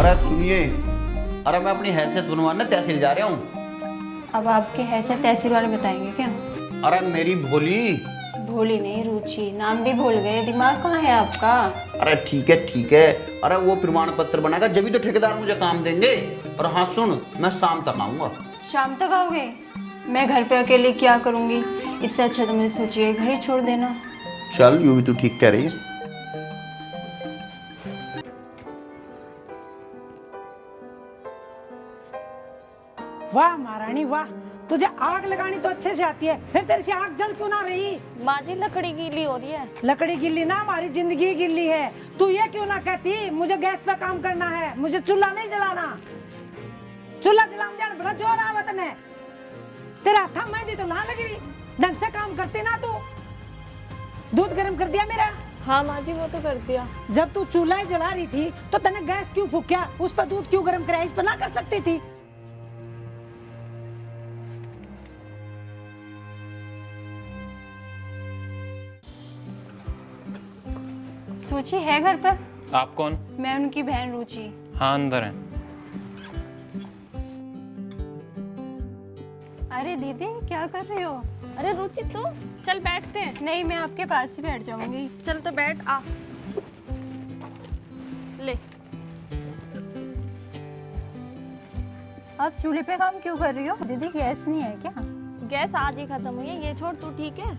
अरे सुनिए, अरे मैं अपनी हैसियत बनवाने तहसील जा रहा हूँ। अब आपके हैसियत तहसील वाले बताएंगे क्या? अरे मेरी भोली। भोली नहीं, रुचि। नाम भी भूल गए, दिमाग कहाँ है आपका? अरे ठीक है ठीक है। अरे वो प्रमाण पत्र बनाएगा जब भी तो ठेकेदार मुझे काम देंगे। और हाँ सुन, मैं शाम तक आऊंगा। शाम तक आओगे? मैं घर पे अकेले क्या करूँगी? इससे अच्छा तो मुझे सोचिए घर ही छोड़ देना। चल, यूं भी तू ठीक कह रही है। वाह महारानी वाह, तुझे आग लगानी तो अच्छे से आती है, फिर तेरे से आग जल क्यों ना रही? माँ जी लकड़ी गीली हो रही है। लकड़ी गिल्ली ना, हमारी जिंदगी गिल्ली है। तू ये क्यों ना कहती मुझे गैस पे काम करना है, मुझे चूल्हा नहीं जलाना। चूल्हा जलाने जाने बड़ा जोर आवत है। तेरा हाथा मेहंदी तो ना लगी, ढंग से काम करती ना तू। दूध गर्म कर दिया मेरा? हाँ माँ जी वो तो कर दिया। जब तू चूल्हा ही जला रही थी तो तने गैस क्यों फूकिया? उस पर दूध क्यों गर्म कराया? इस पर ना कर सकती थी? सूची है घर पर? आप कौन? मैं उनकी बहन रुचि। हाँ अंदर है। अरे दीदी क्या कर रहे हो? अरे रुचि तू चल बैठते हैं। नहीं, मैं आपके पास ही बैठ जाऊंगी। चल तो बैठ आ। ले आप चूल्हे पे काम क्यों कर रही हो? दीदी गैस नहीं है क्या? गैस आज ही खत्म हुई है। ये छोड़, तू ठीक है?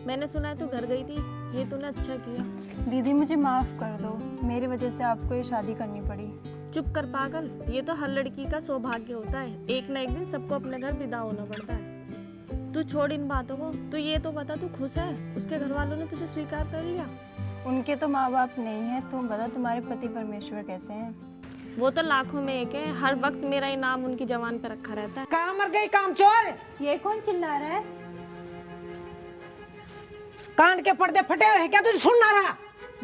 मैंने सुना है तू घर गई थी, ये तूने अच्छा किया। दीदी मुझे माफ कर दो, मेरी वजह से आपको ये शादी करनी पड़ी। चुप कर पागल, ये तो हर लड़की का सौभाग्य होता है। एक ना एक दिन सबको अपने घर विदा होना पड़ता है। तू छोड़ इन बातों को, तू ये तो बता तू खुश है? उसके घर वालों ने तुझे स्वीकार कर लिया? उनके तो माँ बाप नहीं है। तुम बता तुम्हारे पति परमेश्वर कैसे हैं? वो तो लाखों में एक है। हर वक्त मेरा इनाम उनकी जवान पे रखा रहता है। कहाँ मर गई काम चोर? ये कौन चिल्ला रहा है? कान के पर्दे फटे हुए हैं क्या? तुझे सुन ना रहा?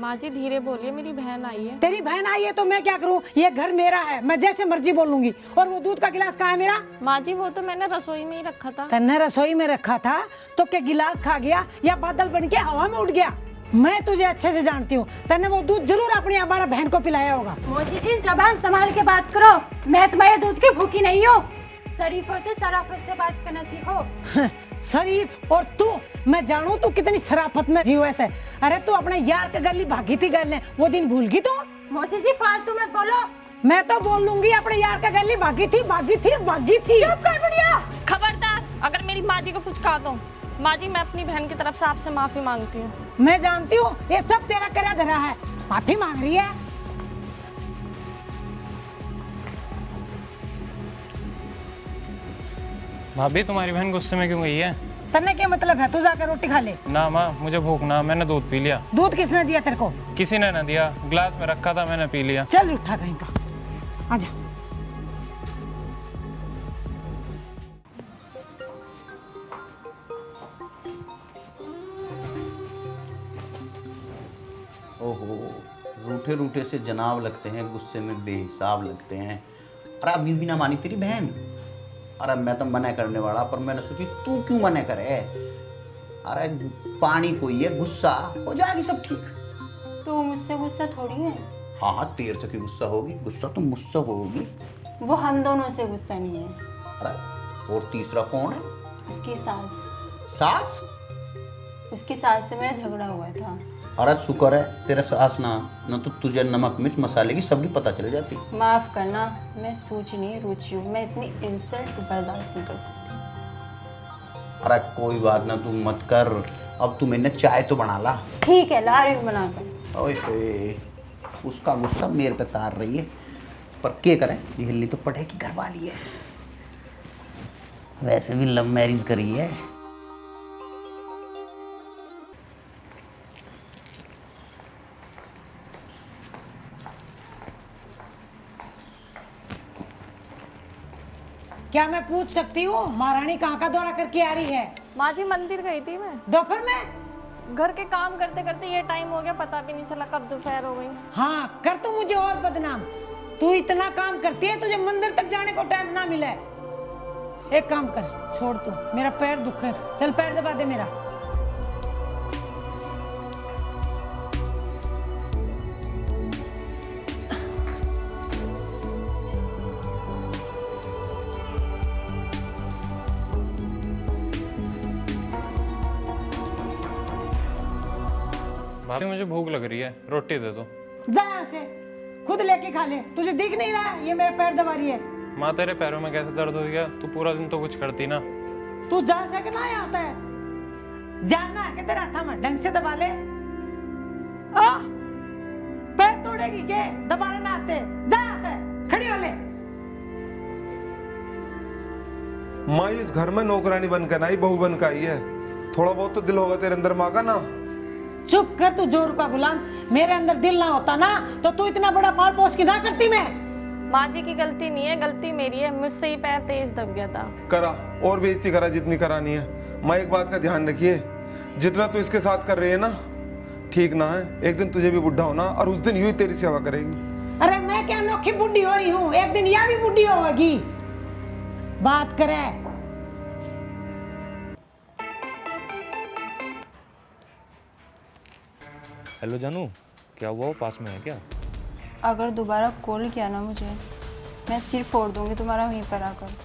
माँ जी धीरे बोलिए, मेरी बहन आई है। तेरी बहन आई है तो मैं क्या करूं? ये घर मेरा है, मैं जैसे मर्जी बोलूंगी। और वो दूध का गिलास कहाँ है मेरा? माँ जी वो तो मैंने रसोई में ही रखा था। तन्ने रसोई में रखा था तो क्या गिलास खा गया या बादल बन के हवा में उड़ गया? मैं तुझे अच्छे से जानती हूँ, तन्ने वो दूध जरूर अपनी हमारा बहन को पिलाया होगा। मोदी जी जबान संभाल के बात करो। मैं तुम्हारे दूध की भूखी नहीं हूँ। शरीफों से शराफत से बात करना सीखो। शरीफ और तू, मैं जानू तू कितनी शराफत में जीवस है। अरे तू अपने यार के गली भागी थी गल ने, वो दिन भूल गई तू? मौसी जी फालतू मत बोलो। मैं तो बोल लूंगी अपने यार के गली भागी थी भागी थी भागी थी। चुप कर बुढ़िया। खबरदार अगर मेरी माँ जी को कुछ कहा तो। माँ जी मैं अपनी बहन की तरफ से आपसे माफी मांगती हूँ। मैं जानती हूँ ये सब तेरा करा धरा है। माफी मांग रही है? भाभी तुम्हारी बहन गुस्से में क्यों गई है? तन्ने क्या मतलब है? तू जाकर रोटी खा ले। ना माँ मुझे भूख ना, मैंने दूध पी लिया। दूध किसने दिया तेरे को? किसी ने ना दिया, गिलास में रखा था मैंने पी लिया। चल उठा कहीं का, आजा। ओहो, रूठे रूठे से जनाब लगते हैं, गुस्से में बेहिसाब लगते हैं। अरे अभी भी ना मानी तेरी बहन? अरे मैं तो मना करने वाला, पर मैंने सोची तू क्यों मना करे। अरे पानी कोई है, गुस्सा हो जाएगी सब ठीक। तो मुझसे गुस्सा थोड़ी है। हाँ हाँ, तेरे से की गुस्सा होगी, गुस्सा तो मुझसे होगी। वो हम दोनों से गुस्सा नहीं है। अरे और तीसरा कौन है? उसकी सास। सास? उसकी सास से मेरा झगड़ा हुआ था। अरे शुक्र है तेरा सास ना, न तो तुझे नमक मिर्च मसाले की सबकी पता चल जाती। माफ करना, मैं सूची नहीं रुचि हूँ। मैं इतनी इंसल्ट बर्दाश्त नहीं कर सकती। अरे कोई बात ना, तू मत कर। अब तू मैंने चाय तो बना ला। ठीक है, ला रही हूँ बनाकर। ओए, उसका गुस्सा मेरे पे तार रही है, पर क्या करें, हिलनी तो पड़ेगी, घर वाली है। वैसे भी लव मैरिज करी है। क्या मैं पूछ सकती हूँ महारानी कहाँ का दौरा करके आ रही है? माँ जी मंदिर गई थी मैं। दोपहर में? घर के काम करते करते ये टाइम हो गया, पता भी नहीं चला कब दोपहर हो गई। हाँ कर तू मुझे और बदनाम। तू इतना काम करती है, तुझे मंदिर तक जाने को टाइम ना मिला है। एक काम कर, छोड़ तू, मेरा पैर दुख है। चल पैर दबा दे मेरा। भाभी मुझे भूख लग रही है, रोटी दे दो। जा यहाँ से, खुद लेके खा ले। तुझे दिख नहीं रहा ये मेरे पैर दबा रही है? माँ तेरे पैरों में कैसे दर्द हो गया? तू पूरा दिन तो कुछ करती ना। तू जा सकना है आता है, जानना है कि तेरा हाथा में ढंग से दबा ले। पैर तोड़ेगी के? दबाने ना आते, जा आता है, खड़ी हो ले। माँ इस घर में नौकरानी बनकर आई, बहू बनकर आई है, थोड़ा बहुत तो दिल होगा तेरे अंदर माँ का ना। चुप कर, तू जोर का गुलाम। मेरे अंदर दिल ना होता ना तो तू इतना बड़ा पाल पोस की ना करती मैं। माँ जी की गलती नहीं है, गलती मेरी है, मुझसे ही पैर तेज दब गया था। करा और बेइज्जती करा जितनी करानी है। माँ एक बात का ध्यान रखिए, जितना तू इसके साथ कर रही है ना ठीक ना है। एक दिन तुझे भी बुढ़ा होना और उस दिन यूं ही तेरी सेवा करेगी। अरे मैं क्या अनोखी बुढ़ी हो रही हूँ, एक दिन यह भी बुढ़ी होगी। बात करे। हेलो जानू, क्या हुआ? वो पास में है क्या? अगर दोबारा कॉल किया ना मुझे, मैं सिर फोड़ दूंगी तुम्हारा वहीं पर आकर।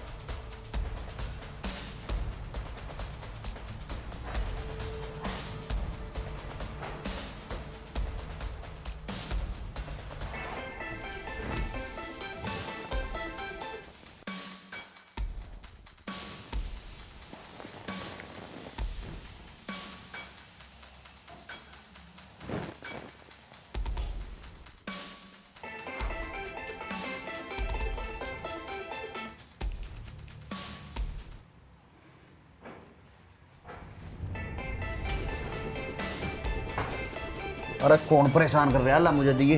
अरे कौन परेशान कर रहा है? अल्लाह मुझे दिए।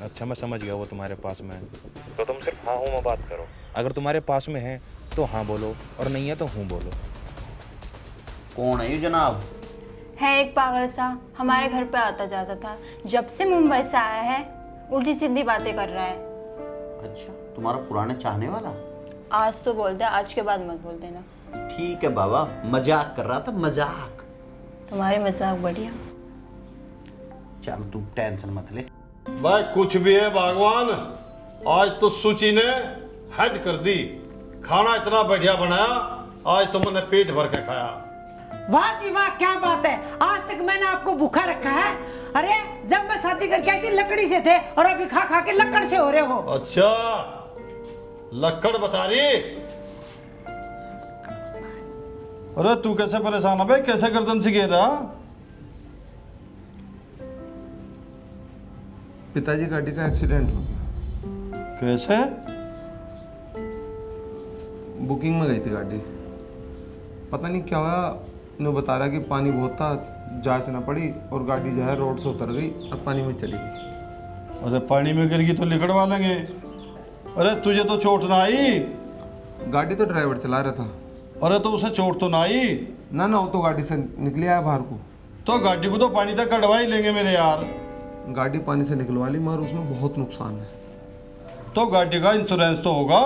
अच्छा मैं समझ गया, वो तुम्हारे पास में है तो तुम सिर्फ हाँ हूँ में बात करो। अगर तुम्हारे पास में है तो हाँ बोलो और नहीं है तो हूँ बोलो। कौन है ये जनाब? है एक पागल सा, हमारे घर पे आता जाता था, जब से मुंबई से आया है उल्टी सीधी बातें कर रहा है। अच्छा, तुम्हारा पुराने चाहने वाला? आज तो बोल दे, आज के बाद मत बोल देना। ठीक है बाबा, मजाक कर रहा था, मजाक। तुम्हारी मजाक बढ़िया। चल तू टेंशन मत ले। भाई कुछ भी है भगवान, आज तो सूची ने हद कर दी। खाना इतना बढ़िया बनाया, आज तो मैंने पेट भर के खाया। वाह जी वाह, क्या बात है। आज तक मैंने आपको भूखा रखा है। अरे जब मैं शादी करके आई थी लकड़ी से थे और अभी खा खा के लकड़ से हो रहे हो। अच्छा लक्कड़ बता रही। अरे तू कैसे परेशान है भाई, कैसे गर्दन से गिर रहा? पिताजी गाड़ी का एक्सीडेंट हो गया। कैसे? बुकिंग में गई थी गाड़ी, पता नहीं क्या हुआ, इन्होंने बता रहा कि पानी बहुत था, जांच ना पड़ी और गाड़ी जो है रोड से उतर गई और पानी में चली गई। अरे पानी में गिर गई तो लिकड़वा लेंगे। अरे तुझे तो चोट ना आई? गाड़ी तो ड्राइवर चला रहा था। अरे तो उसे चोट तो ना आई? ना ना, वो तो गाड़ी से निकले आया बाहर को। तो गाड़ी को तो पानी तक कढ़वा ही लेंगे मेरे यार। गाड़ी पानी से निकलवा ली मगर उसमें बहुत नुकसान है। तो गाड़ी का इंश्योरेंस तो होगा।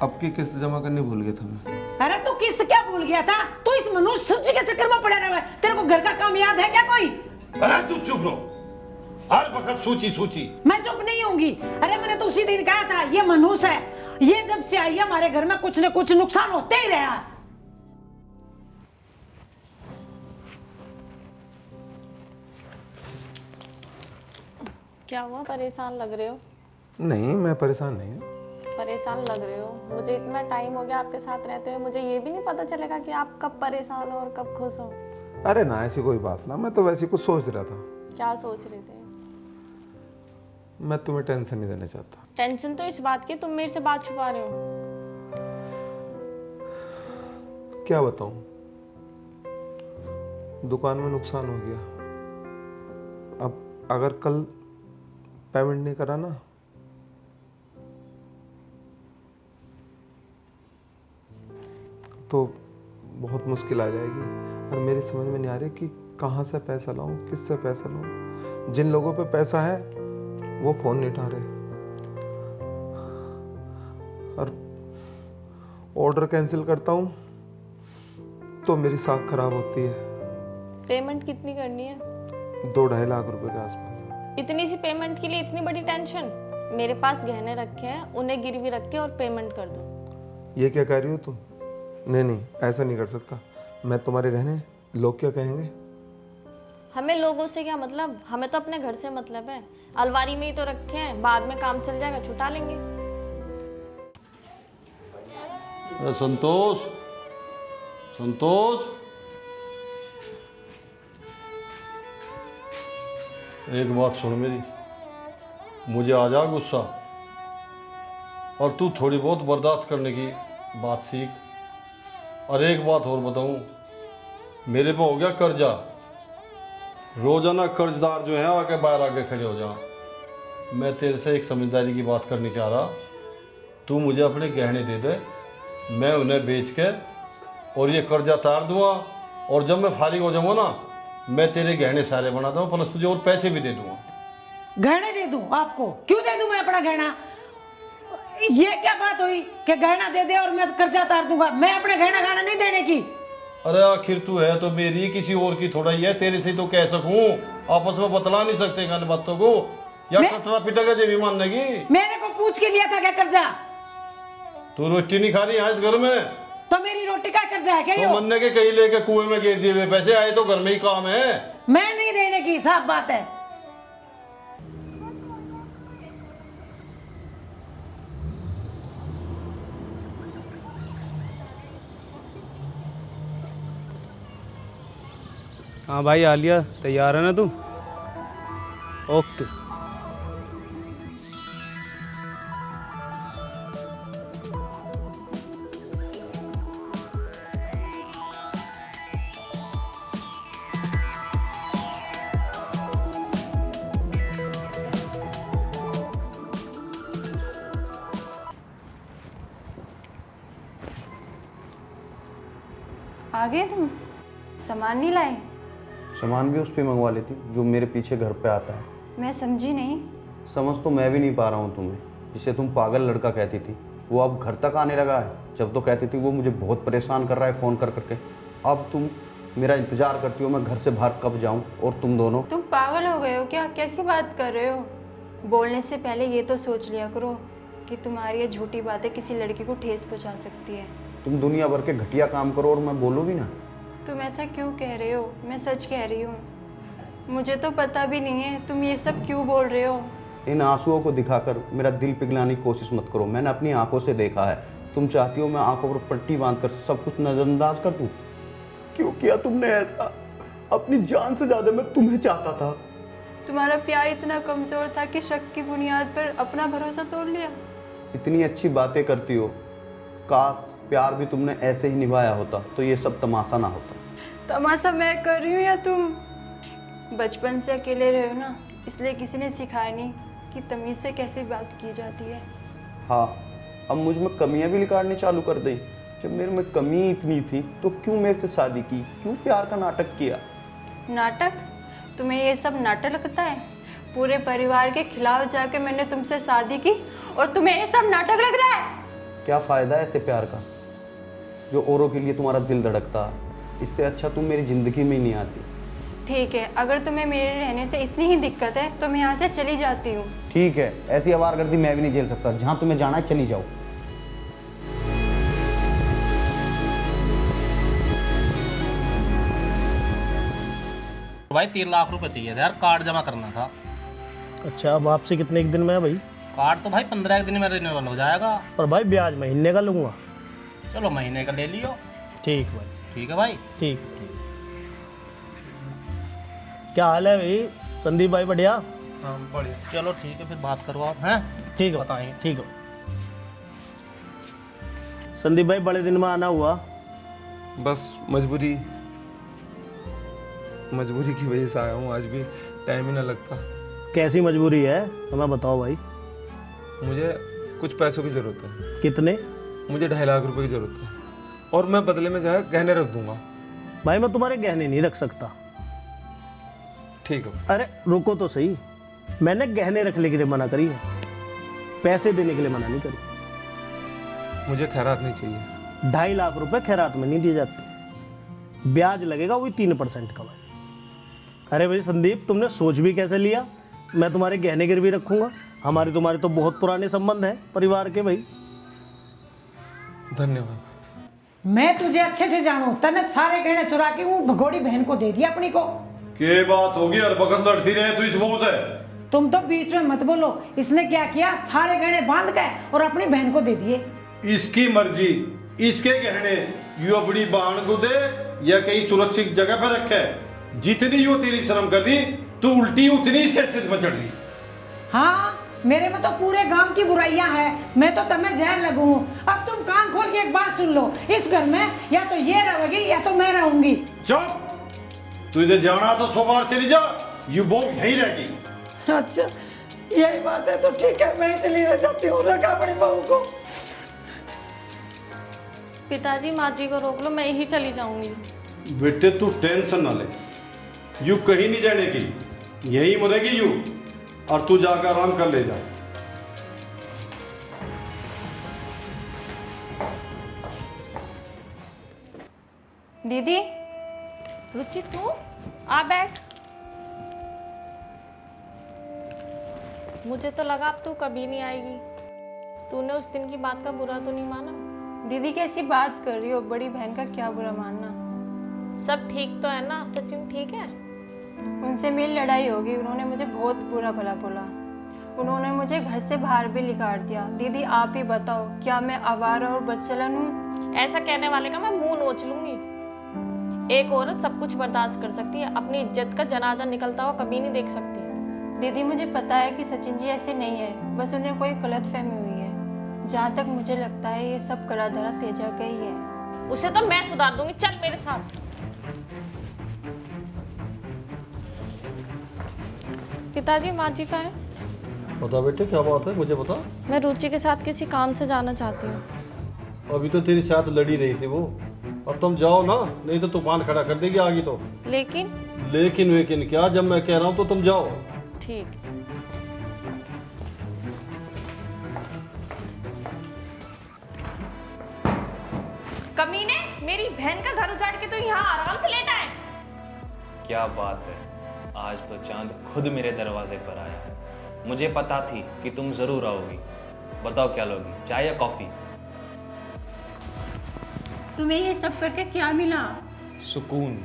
अब की किस्त जमा करनी भूल गया था मैं। अरे तू किस्त क्या भूल गया था? तू इस मनुष्य सूची के चक्कर में पड़ा रहा है। तेरे को घर का काम याद है क्या कोई? अरे तू चुप रहो, हर वक्त सूची सूची। मैं चुप नहीं होंगी। अरे मैंने तो उसी दिन कहा था ये मनुष्य है, ये जब से आई है हमारे घर में कुछ न कुछ नुकसान होते ही रहा। क्या हुआ, परेशान लग रहे हो? नहीं मैं परेशान नहीं हूँ। परेशान लग रहे हो? मुझे इतना टाइम हो गया आपके साथ रहते हुए, मुझे ये भी नहीं पता चलेगा कि आप कब परेशान हो और कब खुश हो। अरे ना ऐसी कोई बात ना, मैं तो वैसे कुछ सोच रहा था। क्या सोच रहे थे? मैं तुम्हें टेंशन नहीं देना चाहता। टेंशन तो इस बात की तुम मेरे से बात छुपा रहे हो। क्या बताऊं, दुकान में नुकसान हो गया। अब अगर कल पेमेंट नहीं करा ना तो बहुत मुश्किल आ जाएगी और मेरी समझ में नहीं आ रही कि कहाँ से पैसा लाऊं, किससे पैसा लाऊं। जिन लोगों पे पैसा है वो फोन नहीं उठा रहे और ऑर्डर कैंसिल करता हूं तो मेरी साख खराब होती है। पेमेंट कितनी करनी है? 2-2.5 लाख रुपए के आसपास। इतनी सी पेमेंट के लिए इतनी बड़ी टेंशन? मेरे पास गहने रखे हैं, उन्हें गिरवी रख के और पेमेंट कर दो। ये क्या कह रही हो तुम? नहीं नहीं, ऐसा नहीं कर सकता मैं। तुम्हारे गहने लोग क्या कहेंगे? हमें लोगों से क्या मतलब, हमें तो अपने घर से मतलब है। अलमारी में ही तो रखे हैं, बाद में काम चल जाएगा, छुटा लेंगे। अरे संतोष, संतोष, एक बात सुन मेरी, मुझे आ जा गुस्सा, और तू थोड़ी बहुत बर्दाश्त करने की बात सीख। और एक बात और बताऊं, मेरे पे हो गया कर्जा, रोजाना कर्जदार जो है आके बाहर आके खड़े हो जा। मैं तेरे से एक समझदारी की बात करनी चाह रहा, तू मुझे अपने गहने दे दे, मैं उन्हें बेच के और ये कर्जा तार दूंगा, और जब मैं फारिग हो जाऊंगा ना, मैं तेरे गहने सारे बना दूंगा, प्लस तुझे और पैसे भी दे दूंगा। गहने दे दूं आपको? क्यों दे दूं मैं अपना गहना? ये क्या बात हुई कि गहना दे दे और मैं कर्जा तार दूंगा? मैं अपने गहना नहीं देने की। अरे आखिर तू है तो मेरी, किसी और की थोड़ा ही है, तेरे से तो कह सकूं, आपस में बतला नहीं सकते इन बातों को, या टटरा पिटेगा जे भी मानने की। मेरे को पूछ के लिया था क्या कर्जा? तू रोटी नहीं खा रही है इस घर में, तो मेरी रोटी का कर्जा है क्या? तो मन्ने के कहीं लेके कुएं में गिर दिए हुए पैसे आए तो घर में ही काम है। मैं नहीं देने की, साफ बात है। हाँ भाई आलिया, तैयार है ना तू? ओके। आ गए तुम? सामान नहीं लाए? सामान भी उस पे मंगवा लेती जो मेरे पीछे घर पे आता है। मैं समझी नहीं। समझ तो मैं भी नहीं पा रहा हूँ तुम्हें। जिसे तुम पागल लड़का कहती थी वो अब घर तक आने लगा है। जब तो कहती थी वो मुझे बहुत परेशान कर रहा है फ़ोन कर करके, अब तुम मेरा इंतज़ार करती हो मैं घर से बाहर कब जाऊँ। और तुम दोनों, तुम पागल हो गए हो क्या? कैसी बात कर रहे हो? बोलने से पहले ये तो सोच लिया करो कि तुम्हारी ये झूठी बातें किसी लड़की को ठेस पहुंचा सकती है। तुम दुनिया भर के घटिया काम करो और मैं बोलूँ भी ना। तुम ऐसा क्यों कह रहे हो? मैं सच कह रही हूँ। मुझे तो पता भी नहीं है तुम ये सब क्यों बोल रहे हो। इन आंसुओं को दिखाकर मेरा दिल पिघलाने की कोशिश मत करो। मैंने अपनी आंखों से देखा है। तुम चाहती हो मैं आंखों पर पट्टी बांधकर सब कुछ नजरअंदाज कर दूं? क्यों किया तुमने ऐसा? अपनी जान से ज्यादा मैं तुम्हें चाहता था। तुम्हारा प्यार इतना कमजोर था कि शक की बुनियाद पर अपना भरोसा तोड़ लिया। इतनी अच्छी बातें करती हो, काश प्यार भी तुमने ऐसे ही निभाया होता तो ये सब तमाशा ना होता। तमाशा मैं कर रही हूँ या तुम? बचपन से अकेले रहे हो ना, इसलिए किसी ने सिखाया नहीं कि तमीज़ से कैसे बात की जाती है। हाँ, अब मुझ में कमियां भी निकालनी चालू कर दी। जब मेरे में कमी इतनी थी तो क्यों मेरे से शादी की? क्यों प्यार का नाटक किया? नाटक? तुम्हें ये सब नाटक लगता है? पूरे परिवार के खिलाफ जाके मैंने तुमसे शादी की और तुम्हें ये सब नाटक लग रहा है? क्या फ़ायदा है ऐसे प्यार का जो औरों के लिए तुम्हारा दिल धड़कता? इससे अच्छा तुम मेरी ज़िंदगी में ही नहीं आती। ठीक है, अगर तुम्हें मेरे रहने से इतनी ही दिक्कत है तो मैं यहाँ से चली जाती हूँ। ठीक है, ऐसी आवारगर्दी मैं भी नहीं झेल सकता। जहाँ तुम्हें जाना है चली जाओ। भाई 3 लाख रुपए चाहिए थे यार, कार्ड जमा करना था। अच्छा, वापसी कितने एक दिन में है भाई? कार्ड तो भाई 15 दिन में रिन्यूअल हो जाएगा। और भाई ब्याज महीने का लूँगा। चलो महीने का ले लियो। ठीक भाई। ठीक है भाई। ठीक। क्या हाल है भाई संदीप भाई? बढ़िया। हाँ बढ़िया। चलो ठीक है, फिर बात करो आप। हैं? ठीक है, बताएंगे। ठीक है संदीप भाई, बड़े दिन में आना हुआ? बस मजबूरी की वजह से आया हूँ। आज भी टाइम ही ना लगता। कैसी मजबूरी है हमें बताओ भाई। मुझे कुछ पैसों की ज़रूरत है। कितने? मुझे 2.5 लाख रुपए की ज़रूरत है, और मैं बदले में जो है गहने रख दूंगा। भाई मैं तुम्हारे गहने नहीं रख सकता। ठीक है। अरे रुको तो सही, मैंने गहने रखने के लिए मना करी है, पैसे देने के लिए मना नहीं करी। मुझे खैरात नहीं चाहिए। 2.5 लाख रुपए खैरात में नहीं दिए जाते, ब्याज लगेगा वही 3% का भाई। अरे भाई संदीप, तुमने सोच भी कैसे लिया मैं तुम्हारे गहने गिरवी रखूंगा? हमारे तुम्हारे तो बहुत पुराने संबंध हैं परिवार के भाई। धन्यवाद। मैं तुझे अच्छे से जानू, तने सारे गहने चुरा के वो भगोड़ी बहन को दे दिया अपनी को। के बात होगी और बकत लड़ती रहे तू इस बहुत है। तुम तो बीच में मत बोलो। इसने क्या किया, सारे गहने बांध गए और अपनी बहन को दे दिए। इसकी मर्जी, इसके गहने यू अपनी बहन को दे या कहीं सुरक्षित जगह पर रखे। जितनी यू तेरी शर्म कर रही तू उल्टी उतनी इसके सिर पर चढ़ रही। हाँ, मेरे में तो पूरे गांव की बुराइयां हैं। मैं तो तुम्हें जहर लगू हूँ। अब तुम कान खोल के एक बात सुन लो, इस घर में या तो ये रहेगी या तो मैं रहूंगी। चुप, तू इधर जाना तो 100 बार चली जा, यू वो यहीं रहेगी। अच्छा यही बात है तो ठीक है, मैं चली रह जाती हूँ। रखा अपनी बहू को। पिताजी माँ जी को रोक लो, मैं यही चली जाऊंगी। बेटे तू टेंशन ना ले, यू कहीं नहीं जाने की, यहीं मरेगी यू, और तू जाकर आराम कर ले जा। दीदी, रुचि तू आ बैठ। मुझे तो लगा अब तू कभी नहीं आएगी। तूने उस दिन की बात का बुरा तो नहीं माना? दीदी कैसी बात कर रही हो, बड़ी बहन का क्या बुरा मानना। सब ठीक तो है ना? सचिन ठीक है? उनसे मेरी लड़ाई होगी, उन्होंने मुझे बहुत बुरा भला बोला। उन्होंने मुझे घर से बाहर भी निकाल दिया। दीदी आप ही बताओ, क्या मैं आवारा और बदचलन हूँ? ऐसा कहने वाले का मैं मुंह नोच लूंगी। एक औरत सब कुछ बर्दाश्त कर सकती है, अपनी इज्जत का जनाजा निकलता हुआ कभी नहीं देख सकती। दीदी मुझे पता है कि सचिन जी ऐसे नहीं है, बस उन्हें कोई गलतफहमी हुई है। जहाँ तक मुझे लगता है ये सब करा धरा तेजा का ही है। उसे तो मैं सुधार दूंगी, चल मेरे साथ। पिताजी माँ जी का है? बता बेटे क्या बात है, मुझे बता। मैं रुचि के साथ किसी काम से जाना चाहती हूँ। अभी तो तेरी साथ लड़ी रही थी वो, अब तुम जाओ ना, नहीं तो तूफान खड़ा कर देगी आगे तो। लेकिन लेकिन क्या, जब मैं कह रहा हूँ तो तुम जाओ। ठीक। कमीने, मेरी बहन का घर उजाड़ के तो यहाँ आराम से लेटा है। क्या बात है, आज तो चांद खुद मेरे दरवाजे पर आया है। मुझे पता थी कि तुम जरूर आओगी। बताओ क्या लोगी, चाय या कॉफी? तुम्हें ये सब करके क्या मिला? सुकून।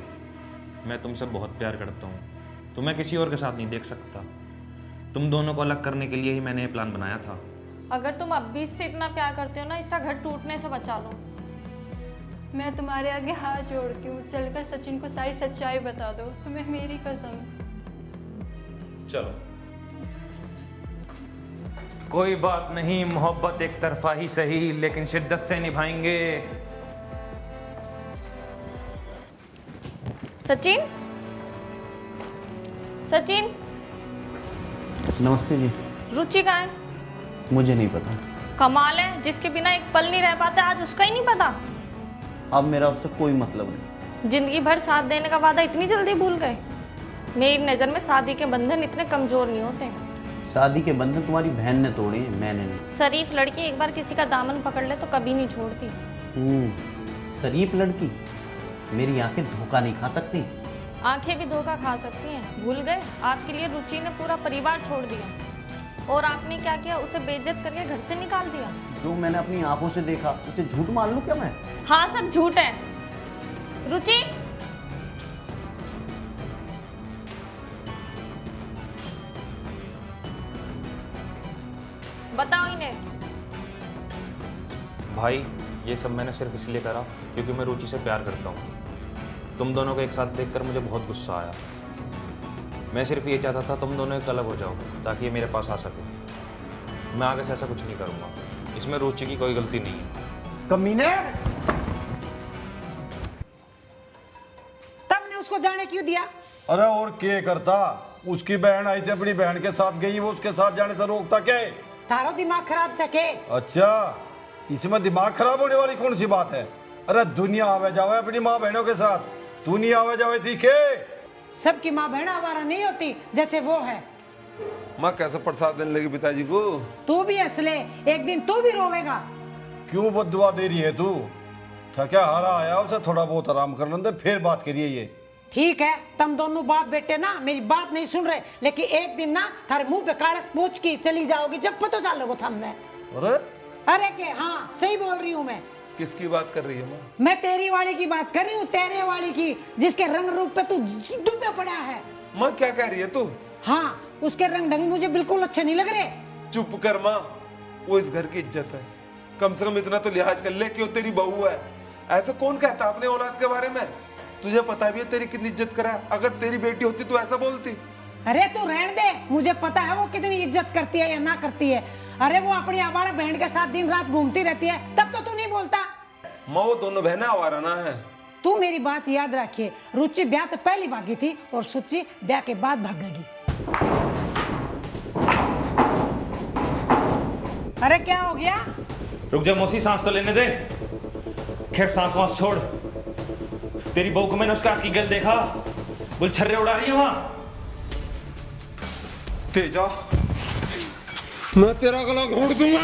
मैं तुमसे बहुत प्यार करता हूँ, तुम्हें किसी और के साथ नहीं देख सकता। तुम दोनों को अलग करने के लिए ही मैंने ये प्लान बनाया था। अगर तुम अब भी इससे इतना प्यार करते हो ना, इसका घर टूटने से बचा लो। मैं तुम्हारे आगे हाथ जोड़ती हूँ, चलकर सचिन को सारी सच्चाई बता दो, तुम्हें मेरी कसम। चलो। कोई बात नहीं, मोहब्बत एक तरफा ही सही, लेकिन शिद्दत से निभाएंगे। सचिन, सचिन। नमस्ते जी। रुचि कहाँ है? मुझे नहीं पता। कमाल है, जिसके बिना एक पल नहीं रह पाते, आज उसका ही नहीं पता। अब मेरा उससे कोई मतलब नहीं। जिंदगी भर साथ देने का वादा इतनी जल्दी भूल गए? मेरी नज़र में शादी के बंधन इतने कमजोर नहीं होते। शादी के बंधन तुम्हारी बहन ने तोड़े हैं, मैंने नहीं। शरीफ लड़की एक बार किसी का दामन पकड़ ले तो कभी नहीं छोड़ती। शरीफ लड़की? मेरी आंखें धोखा नहीं खा सकती। आंखें भी धोखा खा सकती हैं। भूल गए, आपके लिए रुचि ने पूरा परिवार छोड़ दिया और आपने क्या किया, उसे बेइज्जत करके घर से निकाल दिया। जो मैंने अपनी आंखों से देखा उसे झूठ मान लूं क्या मैं? हाँ, सब झूठ है। रुचि, बताओ इन्हें। भाई, ये सब मैंने सिर्फ इसलिए करा क्योंकि मैं रुचि से प्यार करता हूँ। तुम दोनों को एक साथ देखकर मुझे बहुत गुस्सा आया। मैं सिर्फ ये चाहता था तुम दोनों एक अलग हो जाओ ताकि ये मेरे पास आ सके। मैं आगे से ऐसा कुछ नहीं करूँगा। इसमें रुचि की कोई गलती नहीं है। कमीने! तुमने उसको जाने क्यों दिया? अरे और क्या करता, उसकी बहन आई थी, अपनी बहन के साथ गई, वो उसके साथ जाने से रोकता क्या है? तारो दिमाग खराब सके। अच्छा, इसमें दिमाग खराब होने वाली कौन सी बात है? अरे दुनिया आवे जावे अपनी माँ बहनों के साथ, तू नहीं आवे जावे थी के? सबकी माँ बहन आवारा नहीं होती जैसे वो है। माँ कैसे प्रसाद देने लगी पिताजी को? तू भी हंस ले, एक दिन तू भी रोवेगा। क्यों बददुआ दे रही है तू? थका हारा आया, उसे थोड़ा बहुत आराम कर लेंगे फिर बात करिए। ये ठीक है, तुम दोनों बाप बेटे ना मेरी बात नहीं सुन रहे, लेकिन एक दिन ना थारे मुंह पे कागज पोंछ के चली जाओगी जब पता चलोगे थमने। अरे अरे के हाँ सही बोल रही हूँ मैं। किसकी बात कर रही है माँ? मैं तेरी वाली की बात कर रही हूँ, तेरे वाली की, जिसके रंग रूप पे तू डूबे पड़ा है। माँ क्या कह रही है तू? हाँ, उसके रंग ढंग मुझे बिल्कुल अच्छे नहीं लग रहे। चुप कर माँ, वो इस घर की इज्जत है, कम से कम इतना तो लिहाज कर ले कि वो तेरी बहू है। ऐसा कौन कहता अपने औलाद के बारे में? तुझे पता भी है तेरी कितनी इज्जत करा, अगर तेरी बेटी होती तो ऐसा बोलती? अरे तू रहने दे, मुझे पता है वो कितनी इज्जत करती है या ना करती है। अरे वो अपनी आवारा बहन के साथ दिन रात घूमती रहती है, तब तो तू नहीं बोलता। माँ वो दोनों बहनें आवारा ना है। तू मेरी बात याद रखिए, रुचि ब्याह तो पहली भागी थी और सुचि ब्याह के बाद भागेगी। अरे क्या हो गया? रुक जा मौसी, सांस तो लेने दे। खैर सांस वास छोड़। तेरी बहू को मैंने उसके आस की गल देखा, बोल छर्रे उड़ा रही है वहां। तेजा, मैं तेरा गला घोट दूंगा।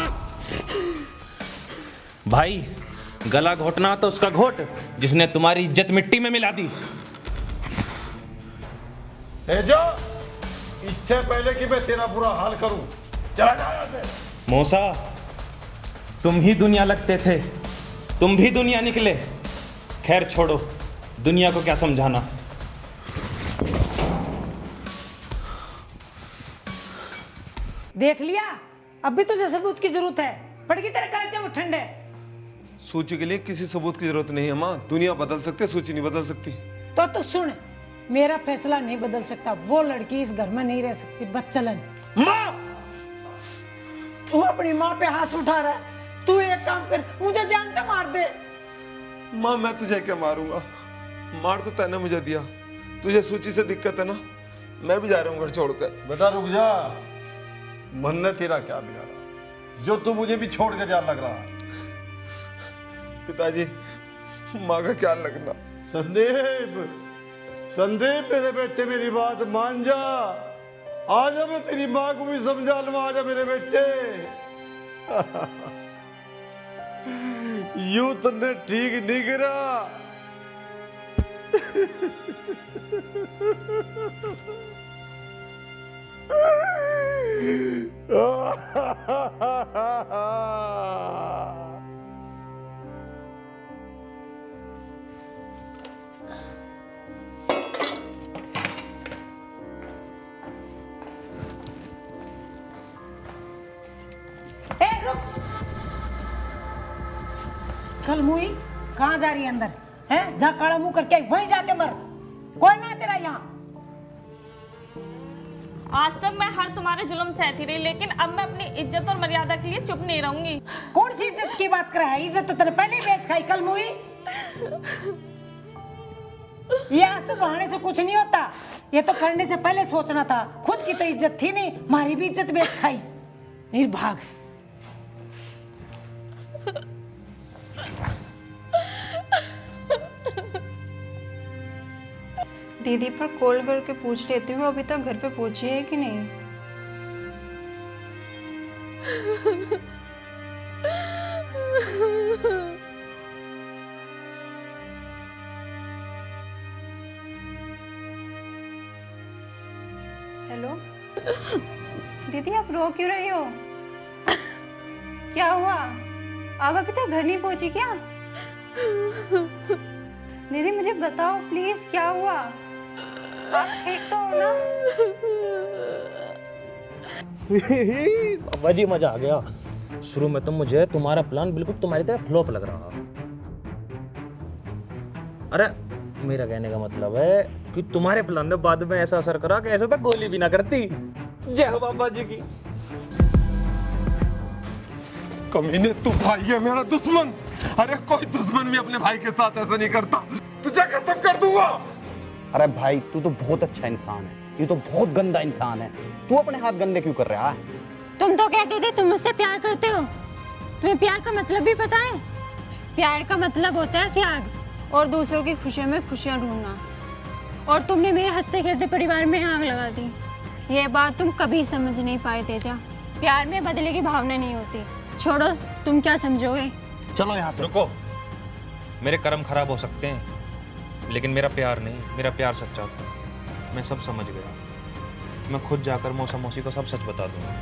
भाई गला घोटना तो उसका घोट जिसने तुम्हारी इज्जत मिट्टी में मिला दी। तेजा, इससे पहले कि मैं तेरा बुरा हाल करूं, चला जा यहाँ से। मौसा, तुम ही दुनिया लगते थे, तुम भी दुनिया निकले। खैर छोड़ो, दुनिया को क्या समझाना। देख लिया, अब भी तुझे सबूत की जरूरत है। पड़ गई तेरे कलेजे में ठंडे। सूची के लिए किसी सबूत की जरूरत नहीं है माँ, दुनिया बदल सकती है, सूची नहीं बदल सकती। तो सुन, मेरा फैसला नहीं बदल सकता। वो लड़की इस घर में नहीं रह सकती, बच्चलन। माँ, तू अपनी माँ पे हाथ उठा रहा है। तू एक काम कर, मुझे जान से मार दे। माँ मैं तुझे क्या मारूंगा? मार तो तैने मुझे दिया, तुझे सूची से दिक्कत है ना, मैं भी जा रहा हूँ घर छोड़कर। बेटा रुक जा, मन ने तेरा क्या बिगाड़ा जो तू मुझे भी छोड़ के जा लग रहा? पिताजी, माँ का ख्याल रखना। संदीप, संदीप मेरे बेटे मेरी बात मान जा। आजा, मैं तेरी माँ को भी समझा लूँ। आजा मेरे बेटे। यूं तुमने ठीक नहीं करा। कल मुई कहाँ जा रही है? अंदर है, जा काला मुंह करके वहीं जाके मर। कोई ना तेरा यहाँ। आज तक मैं हर तुम्हारे जुल्म सहती रही, लेकिन अब मैं अपनी इज्जत और मर्यादा के लिए चुप नहीं रहूंगी। कौन सी इज्जत की बात कर रहा है? इज्जत तो तेरे पहले ही बेच खाई कल मुई। ये आंसू बहाने से कुछ नहीं होता, ये तो करने से पहले सोचना था। खुद की तो इज्जत थी नहीं, हमारी भी इज्जत बेच खाई। निर्भाग। दीदी पर कॉल करके पूछ लेती हूँ अभी तक घर पे पहुंची है कि नहीं। हेलो दीदी, आप रो क्यों रही हो? क्या हुआ? आप अभी तक घर नहीं पहुंची क्या? दीदी मुझे बताओ प्लीज, क्या हुआ? आप ठीक तो हो ना? बाबा जी मजा आ गया। शुरू में तो मुझे तुम्हारा प्लान बिल्कुल तुम्हारी तरह फ्लॉप लग रहा। अरे मेरा कहने का मतलब है कि तुम्हारे प्लान ने बाद में ऐसा असर करा कि ऐसा तो गोली भी ना करती। जय हो बाबा जी की। कमीने, तू भाई है मेरा दुश्मन। अरे कोई दुश्मन भी अपने भाई के साथ ऐसा नहीं करता। तुझे खत्म कर दूंगा। अरे भाई, तू तो बहुत अच्छा इंसान है, ये तो बहुत गंदा इंसान है। तू अपने हाथ गंदे क्यों कर रहा है? तुम तो कहते थे तुम मुझसे प्यार करते हो। तुम्हें प्यार का मतलब भी पता है? प्यार का मतलब होता है त्याग और दूसरों की खुशियों में खुशियां ढूंढना। और तुमने मेरे हंसते खेलते परिवार में आग लगा दी। ये बात तुम कभी समझ नहीं पाए तेजा। प्यार में बदले की भावना नहीं होती। छोड़ो, तुम क्या समझोगे? चलो यहाँ से। रुको, मेरे कर्म खराब हो सकते हैं लेकिन मेरा प्यार नहीं, मेरा प्यार सच्चा था। मैं सब समझ गया। मैं खुद जाकर मौसा मौसी को सब सच बता दूंगा।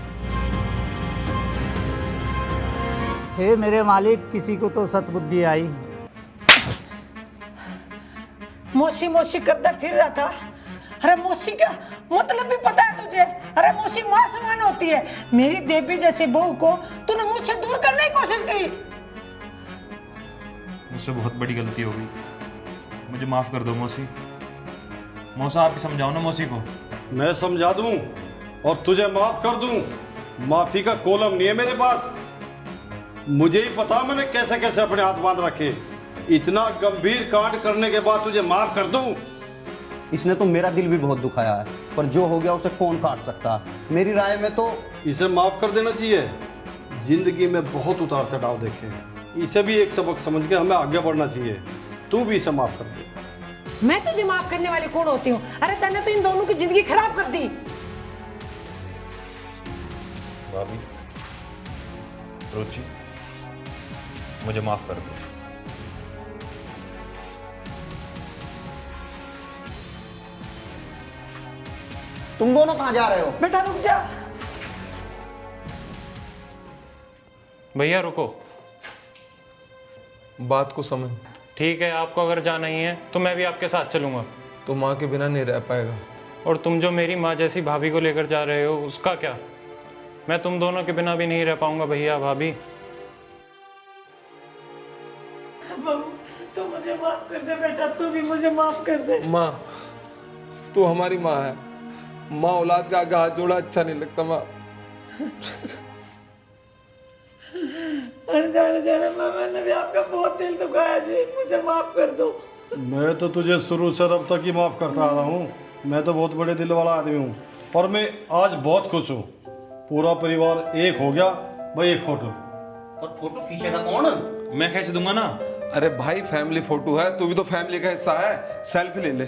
हे मेरे मालिक, किसी को तो सतबुद्धि आई। मौसी मौसी करता फिर रहा था। अरे मौसी का मतलब भी पता है तुझे? अरे मौसी मां समान होती है। मेरी देवी जैसी बहू को तूने मुझसे दूर करने की कोशिश की। मुझसे बहुत बड़ी गलती हो गई, मुझे माफ़ कर दो मौसी। मौसा आप ही समझाओ ना मौसी को। मैं समझा दूं और तुझे माफ कर दूं, माफी का कोलम नहीं है मेरे पास। मुझे ही पता मैंने कैसे कैसे अपने हाथ बांध रखे। इतना गंभीर कांड करने के बाद तुझे माफ कर दूं? इसने तो मेरा दिल भी बहुत दुखाया है, पर जो हो गया उसे कौन काट सकता। मेरी राय में तो इसे माफ कर देना चाहिए। जिंदगी में बहुत उतार चढ़ाव देखे, इसे भी एक सबक समझ के हमें आगे बढ़ना चाहिए। तू भी इसे माफ कर दे। मैं तुझे माफ करने वाली कौन होती हूँ? अरे तूने तो इन दोनों की जिंदगी खराब कर दी। भाभी, रुचि, मुझे माफ कर दो। तुम दोनों कहाँ जा रहे हो? बेटा रुक जा। भैया रुको। बात को समझ। ठीक है, आपको अगर जाना ही है तो मैं भी आपके साथ चलूंगा। तो माँ के बिना नहीं रह पाएगा। और तुम जो मेरी माँ जैसी भाभी को लेकर जा रहे हो उसका क्या? मैं तुम दोनों के बिना भी नहीं रह पाऊंगा भैया भाभी। बहू तू मुझे माफ कर दे बेटा, तू भी मुझे माफ कर दे। माँ, तू हमारी माँ है। माँ औलाद का आगे हाथ जोड़ा अच्छा नहीं लगता। माँ अनजाने जाने में मैंने भी आपका बहुत दिल दुखाया जी, मुझे माफ कर दो। मैं तो तुझे शुरू से अब तक ही माफ करता आ रहा हूँ। मैं तो बहुत बड़े दिल वाला आदमी हूँ और मैं आज बहुत खुश हूँ। पूरा परिवार एक हो गया भाई। एक फोटो। और फोटो खींचेगा कौन? मैं खींच दूंगा ना। अरे भाई, फैमिली फोटो है, तू भी तो फैमिली का हिस्सा है। सेल्फी ले ले।